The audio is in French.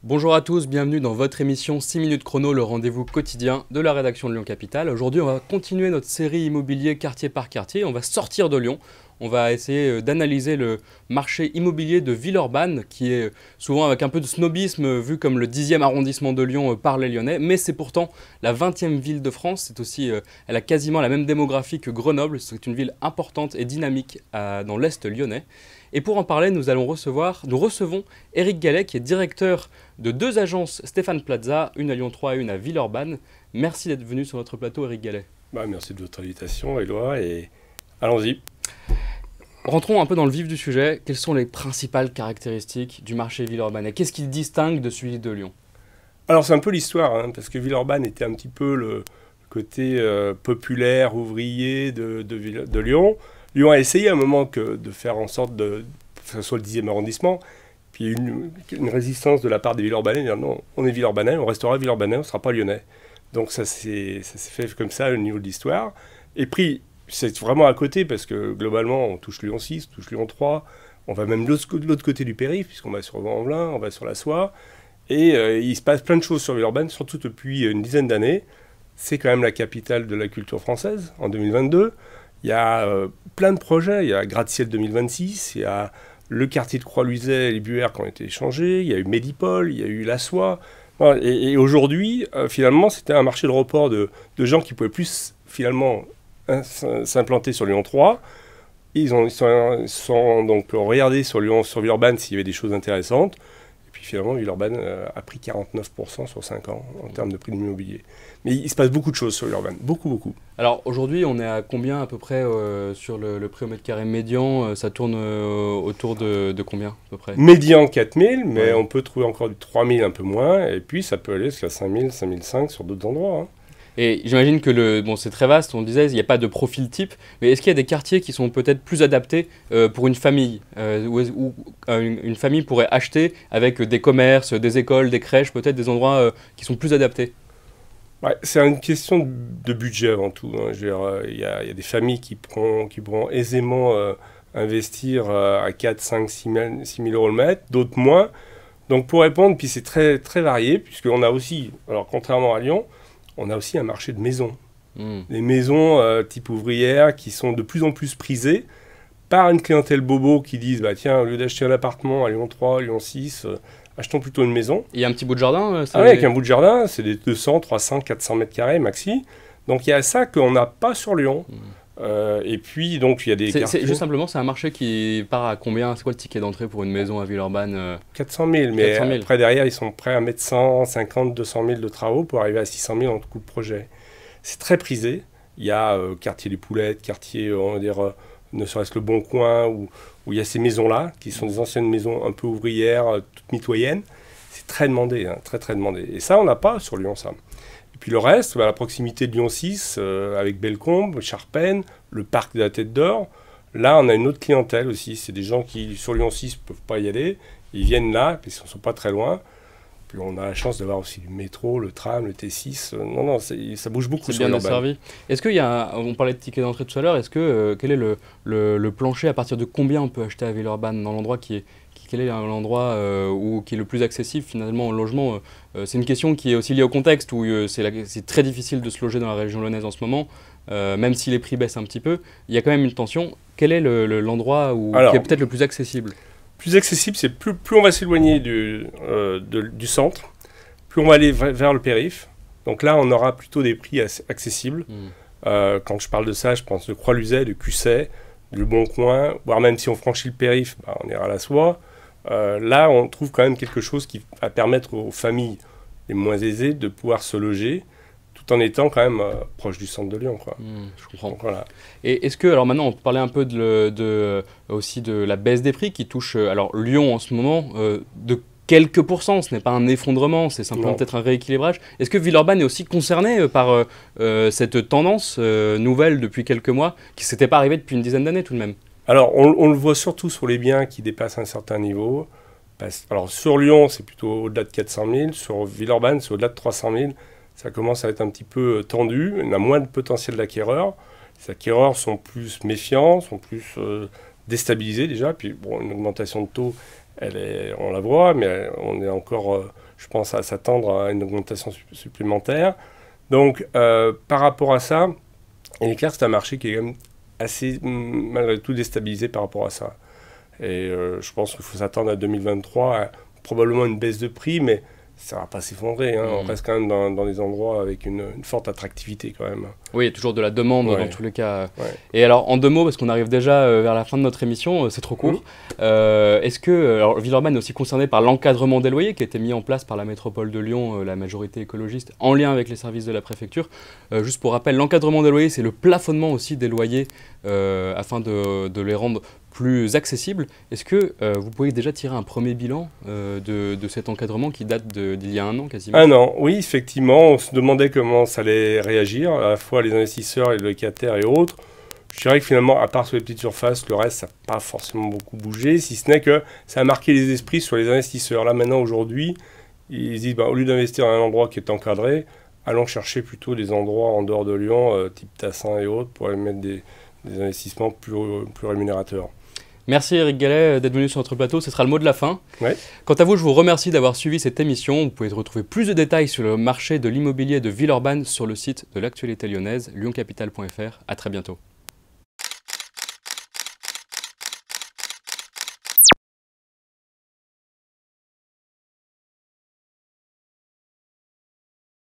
Bonjour à tous, bienvenue dans votre émission 6 minutes chrono, le rendez-vous quotidien de la rédaction de Lyon Capitale. Aujourd'hui, on va continuer notre série immobilier quartier par quartier. On va sortir de Lyon. On va essayer d'analyser le marché immobilier de Villeurbanne, qui est souvent avec un peu de snobisme vu comme le 10e arrondissement de Lyon par les Lyonnais. Mais c'est pourtant la 20e ville de France. C'est aussi, elle a quasiment la même démographie que Grenoble. C'est une ville importante et dynamique dans l'Est lyonnais. Et pour en parler, nous recevons Éric Gallet, qui est directeur de deux agences Stéphane Plaza, une à Lyon 3 et une à Villeurbanne. Merci d'être venu sur notre plateau, Éric Gallet. Merci de votre invitation, Éloi, et allons-y. Rentrons un peu dans le vif du sujet. Quelles sont les principales caractéristiques du marché villeurbanais? Qu'est-ce qui le distingue de celui de Lyon? Alors c'est un peu l'histoire, parce que Villeurbanne était un petit peu le côté populaire, ouvrier de Lyon. Lyon a essayé à un moment de faire en sorte que ce soit le 10e arrondissement. Puis une résistance de la part des Villeurbanais, de dire non, on est Villeurbanais, on restera Villeurbanais, on ne sera pas Lyonnais. Donc ça s'est fait comme ça au niveau de l'histoire. Et puis c'est vraiment à côté parce que globalement on touche Lyon 6, on touche Lyon 3, on va même de l'autre côté du périph', puisqu'on va sur Vaux-en-Velin, on va sur la Soie. Et il se passe plein de choses sur Villeurbanne, surtout depuis une dizaine d'années. C'est quand même la capitale de la culture française en 2022. Il y a plein de projets, il y a Gratte-Ciel 2026, il y a le quartier de Croix-Luiset et les Buères qui ont été échangés, il y a eu Médipol, il y a eu La Soie. Voilà. Et aujourd'hui, finalement, c'était un marché de report de gens qui pouvaient plus finalement s'implanter sur Lyon 3. Ils sont donc regardés sur Villeurbanne s'il y avait des choses intéressantes. Et puis finalement, Villeurbanne a pris 49% sur 5 ans en termes de prix de l'immobilier. Mais il se passe beaucoup de choses sur Villeurbanne, beaucoup, beaucoup. Alors aujourd'hui, on est à combien à peu près sur le prix au mètre carré médian? Ça tourne autour de combien à peu près? Médian 4000, mais ouais. On peut trouver encore du 3000 un peu moins. Et puis ça peut aller jusqu'à 5000, 5005 sur d'autres endroits. Et j'imagine que c'est très vaste, on disait, il n'y a pas de profil type, mais est-ce qu'il y a des quartiers qui sont peut-être plus adaptés pour une famille, où une famille pourrait acheter avec des commerces, des écoles, des crèches, peut-être des endroits qui sont plus adaptés? Ouais, c'est une question de budget avant tout. Je veux dire, il y a des familles qui pourront aisément investir à 4, 5, 6 000 euros le mètre, d'autres moins. Donc pour répondre, puis c'est très, très varié, puisqu'on a aussi, alors contrairement à Lyon, on a aussi un marché de maisons. Des maisons type ouvrière qui sont de plus en plus prisées par une clientèle bobo qui disent bah, tiens, au lieu d'acheter un appartement à Lyon 3, Lyon 6, achetons plutôt une maison. Il y a un petit bout de jardin oui, avec un bout de jardin, c'est des 200, 300, 400 mètres carrés maxi. Donc il y a ça qu'on n'a pas sur Lyon. Et puis donc il y a des quartiers... Juste simplement, c'est un marché qui part à combien? C'est quoi le ticket d'entrée pour une maison à Villeurbanne? 400 000, mais 400 000. Après derrière, ils sont prêts à mettre 150, 200 000 de travaux pour arriver à 600 000 en tout de projet. C'est très prisé. Il y a quartier des Poulettes, quartier, on va dire, ne serait-ce que le Bon Coin, où il y a ces maisons-là, qui sont des anciennes maisons un peu ouvrières, toutes mitoyennes. C'est très demandé, très très demandé. Et ça, on n'a pas sur Lyon, ça. Et puis le reste, à la proximité de Lyon 6, avec Bellecombe, Charpennes, le parc de la Tête d'Or, là, on a une autre clientèle aussi. C'est des gens qui, sur Lyon 6, ne peuvent pas y aller. Ils viennent là, parce qu'ils ne sont pas très loin. Puis on a la chance d'avoir aussi le métro, le tram, le T6. Non, ça bouge beaucoup C'est sur bien Villeurbanne. desservi. Est-ce qu'il y a, on parlait de ticket d'entrée tout à l'heure, quel est le plancher, à partir de combien on peut acheter à Villeurbanne, dans l'endroit quel est l'endroit qui est le plus accessible finalement au logement? C'est une question qui est aussi liée au contexte, où c'est très difficile de se loger dans la région lyonnaise en ce moment, même si les prix baissent un petit peu. Il y a quand même une tension. Quel est l'endroit qui est peut-être le plus accessible? Plus accessible, c'est plus on va s'éloigner du centre, plus on va aller vers le périph'. Donc là, on aura plutôt des prix accessibles. Quand je parle de ça, je pense de Croix-Luiset, de Cussey, du Bon Coin, voire même si on franchit le périph', on ira à la Soie. Là, on trouve quand même quelque chose qui va permettre aux familles les moins aisées de pouvoir se loger, tout en étant quand même proche du centre de Lyon, quoi. Je comprends. Donc, voilà. Et est-ce que, alors maintenant, on parlait un peu aussi de la baisse des prix qui touche alors Lyon en ce moment, de quelques pourcents, ce n'est pas un effondrement, c'est simplement peut-être un rééquilibrage. Est-ce que Villeurbanne est aussi concerné par cette tendance nouvelle depuis quelques mois, qui ne s'était pas arrivée depuis une dizaine d'années tout de même? Alors, on le voit surtout sur les biens qui dépassent un certain niveau. Alors, sur Lyon, c'est plutôt au-delà de 400 000. Sur Villeurbanne, c'est au-delà de 300 000. Ça commence à être un petit peu tendu. On a moins de potentiel d'acquéreurs. Les acquéreurs sont plus méfiants, sont plus déstabilisés déjà. Puis, bon, une augmentation de taux, on la voit, mais on est encore, je pense, à s'attendre à une augmentation supplémentaire. Donc, par rapport à ça, il est clair que c'est un marché qui est quand même assez, malgré tout, déstabilisé par rapport à ça. Et je pense qu'il faut s'attendre à 2023 à probablement une baisse de prix, mais ça ne va pas s'effondrer. Hein. On reste quand même dans des endroits avec une forte attractivité quand même. Oui, il y a toujours de la demande Ouais. dans tous les cas. Ouais. Et alors, en 2 mots, parce qu'on arrive déjà vers la fin de notre émission, c'est trop court. Est-ce que alors, Villeurbanne est aussi concerné par l'encadrement des loyers qui a été mis en place par la métropole de Lyon, la majorité écologiste, en lien avec les services de la préfecture. Juste pour rappel, l'encadrement des loyers, c'est le plafonnement aussi des loyers afin de les rendre plus accessibles. Est-ce que vous pouvez déjà tirer un premier bilan de cet encadrement qui date d'il y a 1 an quasiment? 1 an, oui, effectivement. On se demandait comment ça allait réagir, à la fois les investisseurs et les locataires et autres. Je dirais que finalement, à part sur les petites surfaces, le reste, ça n'a pas forcément beaucoup bougé, si ce n'est que ça a marqué les esprits sur les investisseurs. Là, maintenant, aujourd'hui, ils disent, au lieu d'investir dans un endroit qui est encadré, allons chercher plutôt des endroits en dehors de Lyon, type Tassin et autres, pour aller mettre des investissements plus rémunérateurs. Merci Eric Gallet d'être venu sur notre plateau, ce sera le mot de la fin. Ouais. Quant à vous, je vous remercie d'avoir suivi cette émission. Vous pouvez retrouver plus de détails sur le marché de l'immobilier de Villeurbanne sur le site de l'actualité lyonnaise, lyoncapital.fr. À très bientôt.